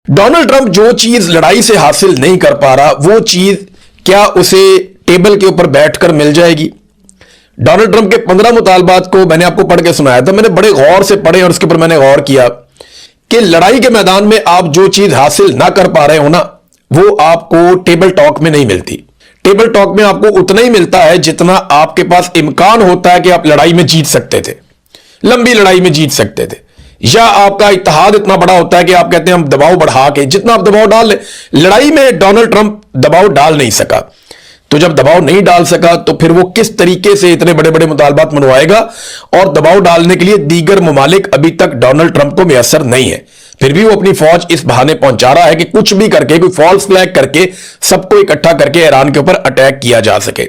Donald Trump जो चीज लड़ाई से हासिल नहीं कर पा रहा, वो चीज क्या उसे टेबल के ऊपर बैठकर मिल जाएगी? डोनाल्ड ट्रंप के 15 मुतालबात को मैंने आपको पढ़ के सुनाया था। मैंने बड़े गौर से पढ़े और उसके ऊपर मैंने गौर किया कि लड़ाई के मैदान में आप जो चीज हासिल ना कर पा रहे हो ना, वो आपको टेबल टॉक में नहीं मिलती। टेबल टॉक में आपको उतना ही मिलता है जितना आपके पास इम्कान होता है कि आप लड़ाई में जीत सकते थे, लंबी लड़ाई में जीत सकते थे, या आपका इत्तेहाद इतना बड़ा होता है कि आप कहते हैं हम दबाव बढ़ा के, जितना आप दबाव डाल लें। लड़ाई में डोनाल्ड ट्रंप दबाव डाल नहीं सका, तो जब दबाव नहीं डाल सका तो फिर वो किस तरीके से इतने बड़े बड़े मुतालबात मनवाएगा? और दबाव डालने के लिए दीगर ममालिक अभी तक डोनाल्ड ट्रंप को मुयस्सर नहीं है। फिर भी वो अपनी फौज इस बहाने पहुंचा रहा है कि कुछ भी करके, कोई फॉल्स फ्लैग करके, सबको इकट्ठा करके ईरान के ऊपर अटैक किया जा सके।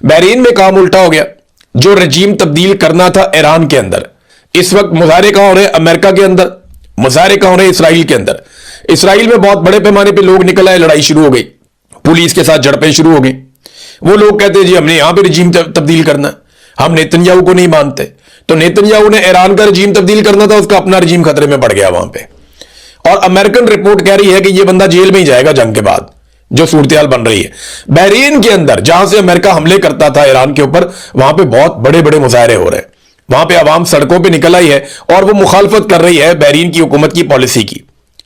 बहरीन में काम उल्टा हो गया। जो रजीम तब्दील करना था ईरान के अंदर, इस वक्त मुजाहरे कहां हो रहे? अमेरिका के अंदर मुजाहरे कहां हो रहे? इसराइल के अंदर। इसराइल में बहुत बड़े पैमाने पे लोग निकल आए, लड़ाई शुरू हो गई, पुलिस के साथ झड़पें शुरू हो गई। वो लोग कहते हैं जी हमने यहां पे रजीम तब्दील करना, हम नेतन्याहू को नहीं मानते। तो नेतन्याहू ने ईरान का रजीम तब्दील करना था, उसका अपना रजीम खतरे में पड़ गया वहां पे। और अमेरिकन रिपोर्ट कह रही है कि ये बंदा जेल में ही जाएगा जंग के बाद, जो सूरत बन रही है। बहरीन के अंदर जहां से अमेरिका हमले करता था ईरान के ऊपर, वहां पे बहुत बड़े बड़े मुजाहरे हो रहे हैं। वहां पे आवाम सड़कों पे निकल आई है और वो मुखालफत कर रही है बहरीन की हुकूमत की पॉलिसी की।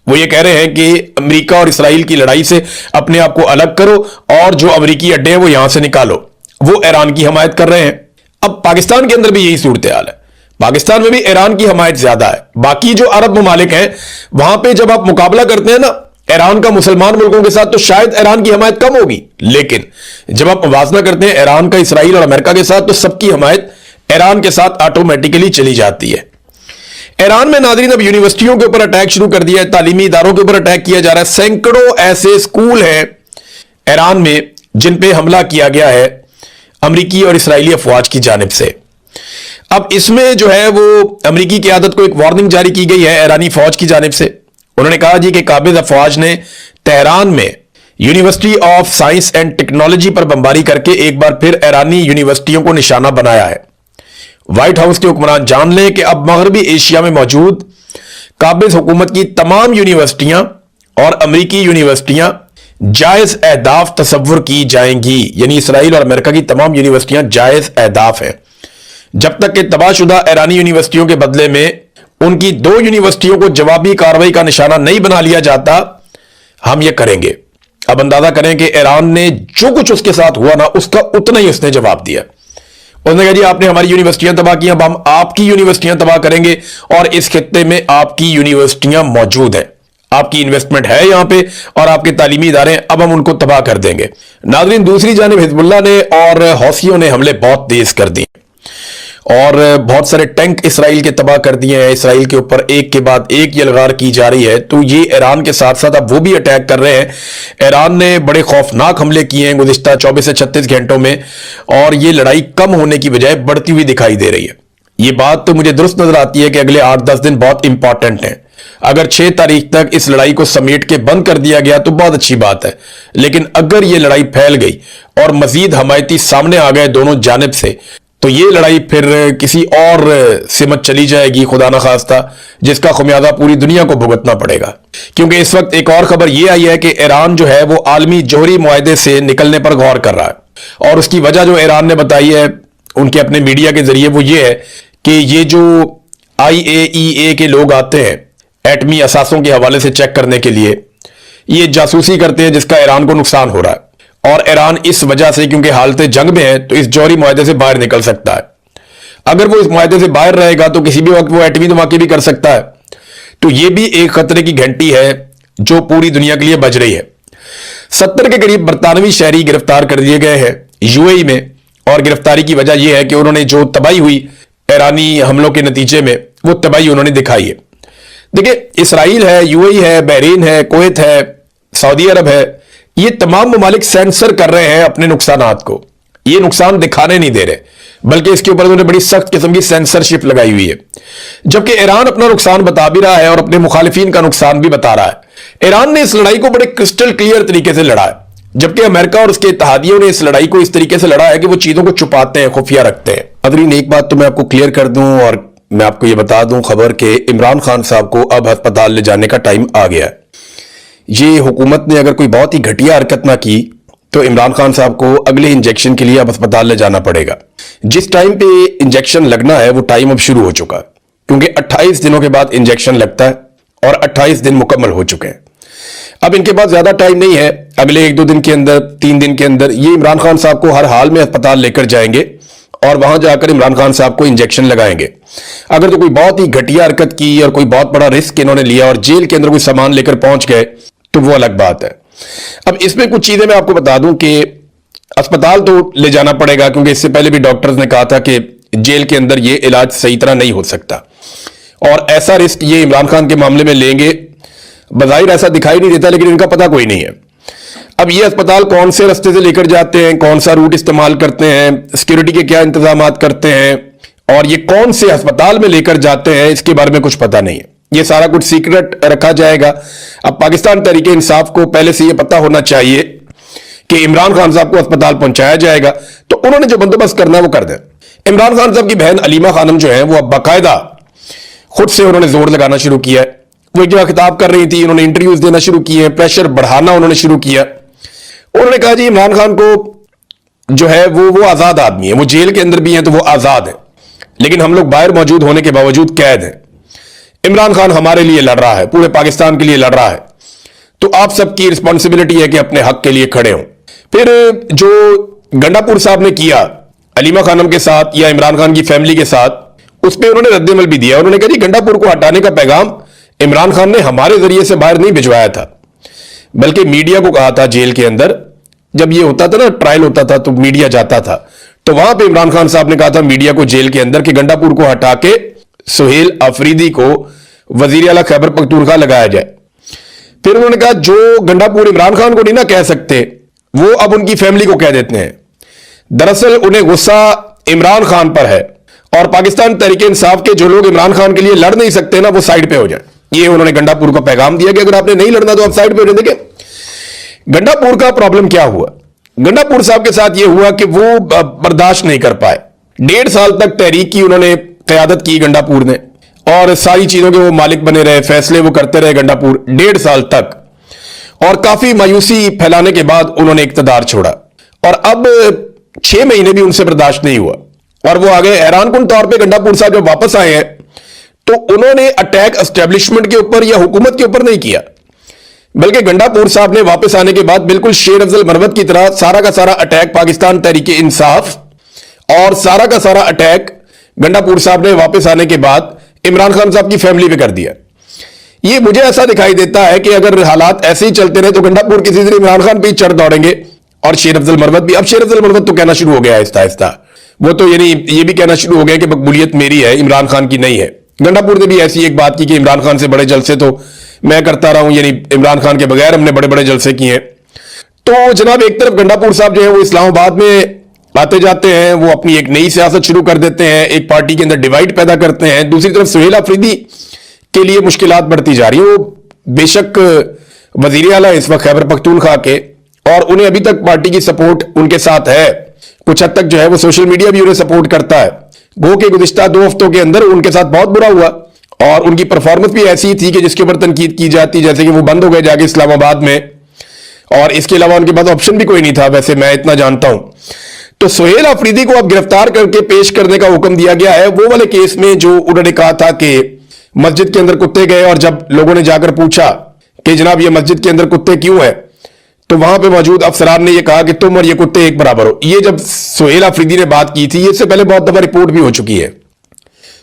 वो ये कह रहे हैं कि अमेरिका और इसराइल की लड़ाई से अपने आप को अलग करो और जो अमेरिकी अड्डे हैं वो यहां से निकालो। वो ईरान की हमायत कर रहे हैं। अब पाकिस्तान के अंदर भी यही सूरत हाल है। पाकिस्तान में भी ईरान की हमायत ज्यादा है। बाकी जो अरब ममालिक हैं, वहां पे जब आप मुकाबला करते हैं ना ईरान का मुसलमान मुल्कों के साथ, तो शायद ईरान की हमायत कम होगी। लेकिन जब आप मुवाजना करते हैं ईरान का इसराइल और अमेरिका के साथ, तो सबकी हमायत ईरान के साथ ऑटोमेटिकली चली जाती है। ईरान में नाज़रीन अब यूनिवर्सिटियों के ऊपर अटैक शुरू कर दिया है, तालीमी इदारों के ऊपर अटैक किया जा रहा है। सैकड़ों ऐसे स्कूल हैं ईरान में जिन पे हमला किया गया है अमरीकी और इसराइली अफवाज की जानिब से। अब इसमें जो है वो अमरीकी क़यादत को एक वार्निंग जारी की गई है ईरानी फौज की जानिब से। उन्होंने कहा जी कि काबिज अफवाज ने तेहरान में university of science and technology पर बमबारी करके एक बार फिर ईरानी यूनिवर्सिटियों को निशाना बनाया है। व्हाइट हाउस के हुक्मरान जान लें कि अब मगरबी एशिया में मौजूद काबिज हुकूमत की तमाम यूनिवर्सिटियां और अमरीकी यूनिवर्सिटियां जायज अहदाफ तस्वुर की जाएंगी। यानी इसराइल और अमेरिका की तमाम यूनिवर्सिटियां जायज अहदाफ हैं। जब तक कि तबाहशुदा ईरानी यूनिवर्सिटियों के बदले में उनकी 2 यूनिवर्सिटियों को जवाबी कार्रवाई का निशाना नहीं बना लिया जाता, हम ये करेंगे। अब अंदाजा करें कि ईरान ने जो कुछ उसके साथ हुआ ना, उसका उतना ही उसने जवाब दिया। उसने कहा जी आपने हमारी यूनिवर्सिटियां तबाह की, अब हम आपकी यूनिवर्सिटियां तबाह करेंगे और इस खित्ते में आपकी यूनिवर्सिटियां मौजूद हैं, आपकी इन्वेस्टमेंट है यहां पे और आपके तालीमी इदारे, अब हम उनको तबाह कर देंगे। नाज़रीन, दूसरी जानिब हिजबुल्लाह ने और हौसियों ने हमले बहुत तेज कर दिए और बहुत सारे टैंक इसराइल के तबाह कर दिए हैं। इसराइल के ऊपर एक के बाद एक यलगार की जा रही है। तो ये ईरान के साथ साथ अब वो भी अटैक कर रहे हैं। ईरान ने बड़े खौफनाक हमले किए हैं गुज़िश्ता 24 से 36 घंटों में, और ये लड़ाई कम होने की बजाय बढ़ती हुई दिखाई दे रही है। ये बात तो मुझे दुरुस्त नजर आती है कि अगले 8-10 दिन बहुत इंपॉर्टेंट हैं। अगर 6 तारीख तक इस लड़ाई को समेट के बंद कर दिया गया तो बहुत अच्छी बात है। लेकिन अगर ये लड़ाई फैल गई और मजीद हमायती सामने आ गए दोनों जानिब से, तो ये लड़ाई फिर किसी और सिमत चली जाएगी, खुदा न खास्ता, जिसका खुमियाजा पूरी दुनिया को भुगतना पड़ेगा। क्योंकि इस वक्त एक और खबर ये आई है कि ईरान जो है वो आलमी जौहरी मुआहदे से निकलने पर गौर कर रहा है। और उसकी वजह जो ईरान ने बताई है उनके अपने मीडिया के जरिए, वो ये है कि ये जो IAEA के लोग आते हैं एटमी असासों के हवाले से चेक करने के लिए, ये जासूसी करते हैं जिसका ईरान को नुकसान हो रहा है। और ईरान इस वजह से, क्योंकि हालत जंग में है, तो इस जौहरी मुआहदे से बाहर निकल सकता है। अगर वो इस मुआहदे से बाहर रहेगा तो किसी भी वक्त वो एटमी धमाके भी कर सकता है। तो ये भी एक खतरे की घंटी है जो पूरी दुनिया के लिए बज रही है। 70 के करीब बरतानवी शहरी गिरफ्तार कर दिए गए हैं UAE में, और गिरफ्तारी की वजह यह है कि उन्होंने जो तबाही हुई ईरानी हमलों के नतीजे में, वो तबाही उन्होंने दिखाई है। देखिए, इसराइल है, UAE है, बहरीन है, कुवैत है, सऊदी अरब है, ये तमाम ममालिक सेंसर कर रहे हैं अपने नुकसानात को। ये नुकसान दिखाने नहीं दे रहे, बल्कि इसके ऊपर उन्होंने बड़ी सख्त किस्म की सेंसरशिप लगाई हुई है। जबकि ईरान अपना नुकसान बता भी रहा है और अपने मुखालिफिन का नुकसान भी बता रहा है। ईरान ने इस लड़ाई को बड़े क्रिस्टल क्लियर तरीके से लड़ा है, जबकि अमेरिका और उसके इत्तेहादियों ने इस लड़ाई को इस तरीके से लड़ा है कि वो चीजों को छुपाते हैं, खुफिया रखते हैं। नाज़रीन, एक बात तो मैं आपको क्लियर कर दूं और मैं आपको ये बता दूं खबर के इमरान खान साहब को अब अस्पताल ले जाने का टाइम आ गया है। ये हुकूमत ने अगर कोई बहुत ही घटिया हरकत ना की तो इमरान खान साहब को अगले इंजेक्शन के लिए अब अस्पताल ले जाना पड़ेगा। जिस टाइम पे इंजेक्शन लगना है वो टाइम अब शुरू हो चुका है, क्योंकि 28 दिनों के बाद इंजेक्शन लगता है और 28 दिन मुकम्मल हो चुके हैं। अब इनके पास ज्यादा टाइम नहीं है, अगले 1-2 दिन के अंदर, 3 दिन के अंदर ये इमरान खान साहब को हर हाल में अस्पताल लेकर जाएंगे और वहां जाकर इमरान खान साहब को इंजेक्शन लगाएंगे। अगर तो कोई बहुत ही घटिया हरकत की और कोई बहुत बड़ा रिस्क इन्होंने लिया और जेल के अंदर कोई सामान लेकर पहुंच गए तो वो अलग बात है। अब इसमें कुछ चीजें मैं आपको बता दूं कि अस्पताल तो ले जाना पड़ेगा, क्योंकि इससे पहले भी डॉक्टर्स ने कहा था कि जेल के अंदर ये इलाज सही तरह नहीं हो सकता और ऐसा रिस्क ये इमरान खान के मामले में लेंगे। बज़ाहिर ऐसा दिखाई नहीं देता, लेकिन इनका पता कोई नहीं है। अब ये अस्पताल कौन से रास्ते से लेकर जाते हैं, कौन सा रूट इस्तेमाल करते हैं, सिक्योरिटी के क्या इंतजाम करते हैं और ये कौन से अस्पताल में लेकर जाते हैं, इसके बारे में कुछ पता नहीं है। ये सारा कुछ सीक्रेट रखा जाएगा। अब पाकिस्तान तहरीके इंसाफ को पहले से ये पता होना चाहिए कि इमरान खान साहब को अस्पताल पहुंचाया जाएगा, तो उन्होंने जो बंदोबस्त करना है वो कर दें। इमरान खान साहब की बहन अलीमा खानम जो है वो अब बाकायदा खुद से उन्होंने जोर लगाना शुरू किया है। वो एक जगह खिताब कर रही थी, उन्होंने इंटरव्यूज देना शुरू किए, प्रेशर बढ़ाना उन्होंने शुरू किया। उन्होंने कहा जी इमरान खान को जो है वो आजाद आदमी है, वो जेल के अंदर भी है तो वो आजाद है, लेकिन हम लोग बाहर मौजूद होने के बावजूद कैद हैं। इमरान खान हमारे लिए लड़ रहा है, पूरे पाकिस्तान के लिए लड़ रहा है, तो आप सबकी रिस्पॉन्सिबिलिटी है कि अपने हक के लिए खड़े हों। फिर जो गंडापुर साहब ने किया अलीमा खानम के साथ या इमरान खान की फैमिली के साथ, उस पर उन्होंने रद्दमल भी दिया। उन्होंने कहा जी गंडापुर को हटाने का पैगाम इमरान खान ने हमारे जरिए से बाहर नहीं भिजवाया था, बल्कि मीडिया को कहा था। जेल के अंदर जब ये होता था ना, ट्रायल होता था तो मीडिया जाता था, तो वहां पे इमरान खान साहब ने कहा था मीडिया को जेल के अंदर कि गंडापुर को हटा के सुहेल अफरीदी को वजीर आला खैबर पख्तूनख्वा लगाया जाए। फिर उन्होंने कहा जो गंडापुर इमरान खान को नहीं ना कह सकते वो अब उनकी फैमिली को कह देते हैं। दरअसल उन्हें गुस्सा इमरान खान पर है और पाकिस्तान तहरीके इंसाफ के जो लोग इमरान खान के लिए लड़ नहीं सकते ना वो साइड पे हो जाए। ये उन्होंने गंडापुर को पैगाम दिया कि अगर आपने नहीं लड़ना तो आप साइड पे हो जाए। देखिए गंडापुर का प्रॉब्लम क्या हुआ, गंडापुर साहब के साथ ये हुआ कि वो बर्दाश्त नहीं कर पाए। 1.5 साल तक तहरीक की उन्होंने क़यादत की गंडापुर ने और सारी चीजों के वो मालिक बने रहे, फैसले वो करते रहे गंडापुर 1.5 साल तक, और काफी मायूसी फैलाने के बाद उन्होंने इक़्तिदार छोड़ा और अब 6 महीने भी उनसे बर्दाश्त नहीं हुआ और वो आगे हैरानकुन तौर पे गंडापुर साहब जब वापस आए हैं तो उन्होंने अटैक एस्टेब्लिशमेंट के ऊपर या हुकूमत के ऊपर नहीं किया, बल्कि गंडापुर साहब ने वापस आने के बाद बिल्कुल शेर अफजल मरवत की तरह सारा का सारा अटैक पाकिस्तान तहरीके इंसाफ और सारा का सारा अटैक गंडापुर साहब ने वापस आने के बाद इमरान खान साहब की फैमिली पे कर दिया। ये मुझे ऐसा दिखाई देता है कि अगर हालात ऐसे ही चलते रहे तो गंडापुर किसी दिन इमरान खान पे ही चढ़ दौड़ेंगे और शेर अफजल मरवत भी। अब शेर अफजल मरवत तो कहना शुरू हो गया आहिस्ता आहिस्ता, वो तो यानी ये भी कहना शुरू हो गया कि मकबूलियत मेरी है, इमरान खान की नहीं है। गंडापुर ने भी ऐसी एक बात की कि इमरान खान से बड़े जलसे तो मैं करता रहा हूं, यानी इमरान खान के बगैर हमने बड़े बड़े जलसे किए हैं। तो जनाब एक तरफ गंडापुर साहब जो है वो इस्लामाबाद में आते जाते हैं, वो अपनी एक नई सियासत शुरू कर देते हैं, एक पार्टी के अंदर डिवाइड पैदा करते हैं। दूसरी तरफ सुहेल अफरीदी के लिए मुश्किलात बढ़ती जा रही है। वो बेशक वजीर आला इस वक्त खैबर पख्तूनख्वा के, और उन्हें अभी तक पार्टी की सपोर्ट उनके साथ है, कुछ हद तक जो है वो सोशल मीडिया भी उन्हें सपोर्ट करता है। गो के गुज़िश्ता 2 हफ्तों के अंदर उनके साथ बहुत बुरा हुआ और उनकी परफॉर्मेंस भी ऐसी थी कि जिसके ऊपर तनकीद की जाती, जैसे कि वो बंद हो गए जाके इस्लामाबाद में, और इसके अलावा उनके पास ऑप्शन भी कोई नहीं था, वैसे मैं इतना जानता हूं। तो सुहेल अफरीदी को अब गिरफ्तार करके पेश करने का हुक्म दिया गया है वो वाले केस में जो उन्होंने कहा था कि मस्जिद के अंदर कुत्ते गए और जब लोगों ने जाकर पूछा कि जनाब ये मस्जिद के अंदर कुत्ते क्यों है, तो वहां पे मौजूद अफसरान ने ये कहा कि तुम और ये कुत्ते एक बराबर हो। ये जब सुहेल अफरीदी ने बात की थी, इससे पहले बहुत दफा रिपोर्ट भी हो चुकी है।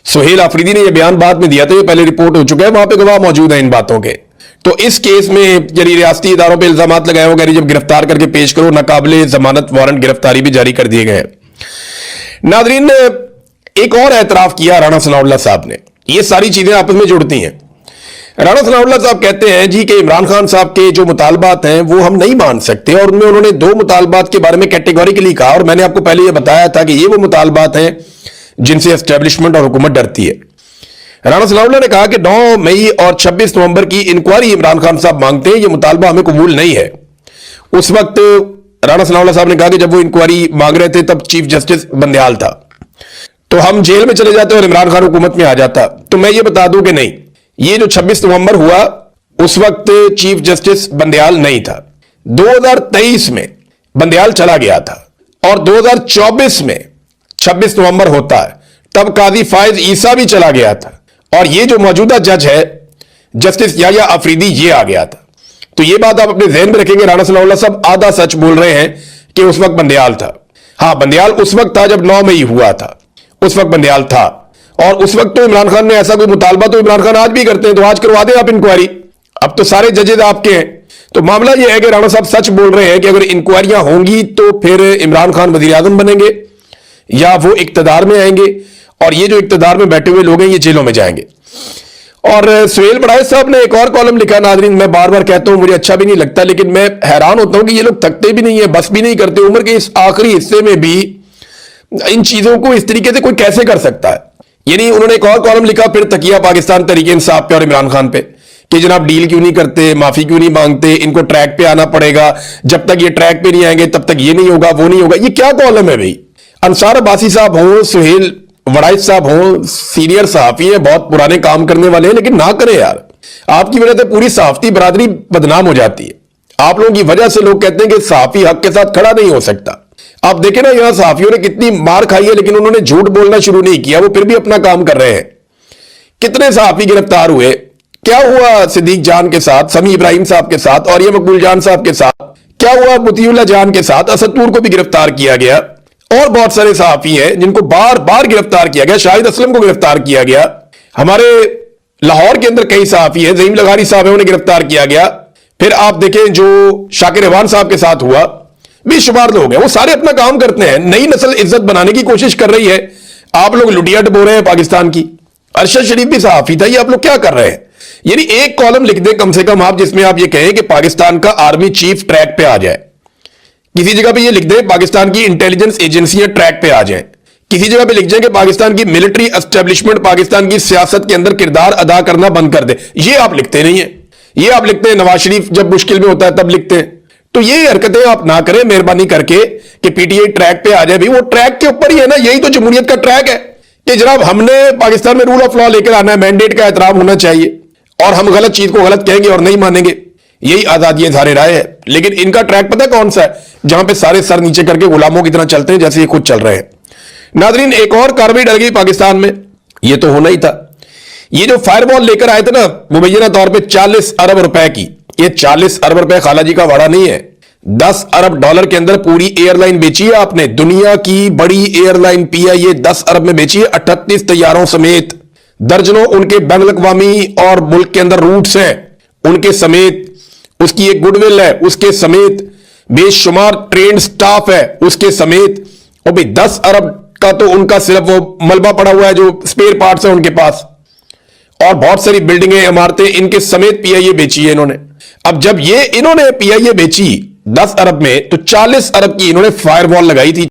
सुहेल अफरीदी ने ये बयान बाद में दिया था, ये पहले रिपोर्ट हो चुका है, वहां पे गवाह मौजूद है इन बातों के। तो इस केस में यानी रियासती इदारों पे इल्जाम लगाए वगैरह जब गिरफ्तार करके पेश करो, नाकाबिले जमानत वारंट गिरफ्तारी भी जारी कर दिए गए। नादरीन, एक और एतराफ किया राणा सनाउल्लाह साहब ने, ये सारी चीजें आपस में जुड़ती हैं। राणा सनाउल्लाह साहब कहते हैं जी कि इमरान खान साहब के जो मुतालबात हैं वो हम नहीं मान सकते, और उनमें उन्होंने 2 मुतालबात के बारे में कैटेगोरिकली कहा, और मैंने आपको पहले ये बताया था कि ये वो मुतालबात हैं जिनसे एस्टेब्लिशमेंट और हुकूमत डरती है। राणा सनाउल्लाह ने कहा कि 9 मई और 26 नवंबर की इंक्वायरी इमरान खान साहब मांगते हैं, ये मुतालबा हमें कबूल नहीं है। उस वक्त राणा सनाउल्लाह साहब ने कहा कि जब वो इंक्वायरी मांग रहे थे तब चीफ जस्टिस बंदयाल था, तो हम जेल में चले जाते और इमरान खान हुकूमत में आ जाता। तो मैं ये बता दूं कि नहीं, ये जो 26 नवंबर हुआ उस वक्त चीफ जस्टिस बंदयाल नहीं था। 2023 में बंदयाल चला गया था और 2024 में 26 नवंबर होता है तब काजी फायज ईसा भी चला गया था और ये जो मौजूदा जज है जस्टिस याया अफरीदी ये आ गया था। तो ये बात आप अपने ज़हन में रखेंगे, राणा सनाउल्लाह साहब आधा सच बोल रहे हैं कि उस वक्त बंदयाल था। हां, बंदयाल उस वक्त था जब 9 मई हुआ था, उस वक्त बंदयाल था। और उस वक्त तो इमरान खान ने ऐसा कोई मुतालबा तो इमरान खान आज भी करते हैं, तो आज करवा दें आप इंक्वायरी। अब तो सारे जजेज आपके हैं। तो मामला यह है कि राणा साहब सच बोल रहे हैं कि अगर इंक्वायरियां होंगी तो फिर इमरान खान वजीर आजम बनेंगे या वो इक्तदार में आएंगे और ये जो इक्तदार में बैठे हुए लोग हैं ये जेलों में जाएंगे। और सुहेल बड़ाई साहब ने एक और कॉलम लिखा, नाजरीन मैं बार बार कहता हूं मुझे अच्छा भी नहीं लगता, लेकिन मैं हैरान होता हूं कि ये लोग थकते भी नहीं है, बस भी नहीं करते। उम्र के इस आखिरी हिस्से में भी इन चीजों को इस तरीके से कोई कैसे कर सकता है। यानी उन्होंने एक और कॉलम लिखा फिर तकिया पाकिस्तान तरीके इंसाफ पे और इमरान खान पे कि जनाब डील क्यों नहीं करते, माफी क्यों नहीं मांगते, इनको ट्रैक पे आना पड़ेगा, जब तक ये ट्रैक पे नहीं आएंगे तब तक ये नहीं होगा वो नहीं होगा। ये क्या कॉलम है भाई? अंसार अब्बासी साहब हो, सुहेल वड़ाइच साहब हो, सीनियर सहाफी हैं, बहुत पुराने काम करने वाले हैं, लेकिन ना करें यार। आपकी वजह से पूरी सहाफती बरादरी बदनाम हो जाती है। आप लोगों की वजह से लोग कहते हैं कि सहाफी हक के साथ खड़ा नहीं हो सकता। आप देखें ना यहां सहाफियों ने कितनी मार खाई है, लेकिन उन्होंने झूठ बोलना शुरू नहीं किया, वो फिर भी अपना काम कर रहे हैं। कितने सहाफी गिरफ्तार हुए, क्या हुआ सिद्दीक जान के साथ, समी इब्राहिम साहब के साथ और ये मकबूल जान साहब के साथ, क्या हुआ मुतीउल्लाह जान के साथ, असदपुर को भी गिरफ्तार किया गया और बहुत सारे सहाफी हैं जिनको बार बार गिरफ्तार किया गया। शाहिद असलम को गिरफ्तार किया गया, हमारे लाहौर के अंदर कई सहाफी हैं, ज़हीम लगारी साहब है उन्हें गिरफ्तार किया गया। फिर आप देखें जो शाकिर रेवान साहब के साथ हुआ, बेशुमार लोग हैं, वो सारे अपना काम करते हैं, नई नस्ल इज्जत बनाने की कोशिश कर रही है। आप लोग लुटिया डबो रहे हैं पाकिस्तान की। अरशद शरीफ भी सहाफी था, ये आप लोग क्या कर रहे हैं? यानी एक कॉलम लिख दें कम से कम आप जिसमें आप ये कहें कि पाकिस्तान का आर्मी चीफ ट्रैक पे आ जाए, किसी जगह पे ये लिख दें पाकिस्तान की इंटेलिजेंस एजेंसियां ट्रैक पे आ जाएं, किसी जगह पे लिख जाए कि पाकिस्तान की मिलिट्री एस्टेब्लिशमेंट पाकिस्तान की सियासत के अंदर किरदार अदा करना बंद कर दे। ये आप लिखते नहीं है, ये आप लिखते हैं नवाज शरीफ जब मुश्किल में होता है तब लिखते हैं। तो ये हरकतें आप ना करें मेहरबानी करके कि पीटीआई ट्रैक पे आ जाए। भाई वो ट्रैक के ऊपर ही है ना, यही तो जमहूरियत का ट्रैक है कि जनाब हमने पाकिस्तान में रूल ऑफ लॉ लेकर आना है, मैंडेट का एहतराम होना चाहिए और हम गलत चीज को गलत कहेंगे और नहीं मानेंगे, यही आजादी इज़हार राय है। लेकिन इनका ट्रैक पता कौन सा है? जहां पे सारे सर नीचे करके गुलामों की तरह चलते हैं जैसे ये खुद चल रहे हैं। नाजरीन एक और कार्रवाई डल गई पाकिस्तान में, ये तो होना ही था। ये जो फायरवॉल लेकर आए थे ना मुबैना तौर पे 40 अरब रुपए की, ये 40 अरब रुपए खाला जी का वाड़ा नहीं है, 10 अरब डॉलर के अंदर पूरी एयरलाइन बेची है आपने। दुनिया की बड़ी एयरलाइन पीआईए 10 अरब में बेची है, 38 तैयारों समेत, दर्जनों उनके बैनुल अक़वामी और मुल्क के अंदर रूट्स हैं उनके समेत, उसकी एक गुडविल है उसके समेत, बेशुमार ट्रेंड स्टाफ है उसके समेत। और भाई 10 अरब का तो उनका सिर्फ वो मलबा पड़ा हुआ है जो स्पेयर पार्ट्स है उनके पास, और बहुत सारी बिल्डिंगें इमारतें इनके समेत पीआईए बेची है इन्होंने। अब जब ये इन्होंने पीआईए बेची 10 अरब में तो 40 अरब की इन्होंने फायरवॉल लगाई थी।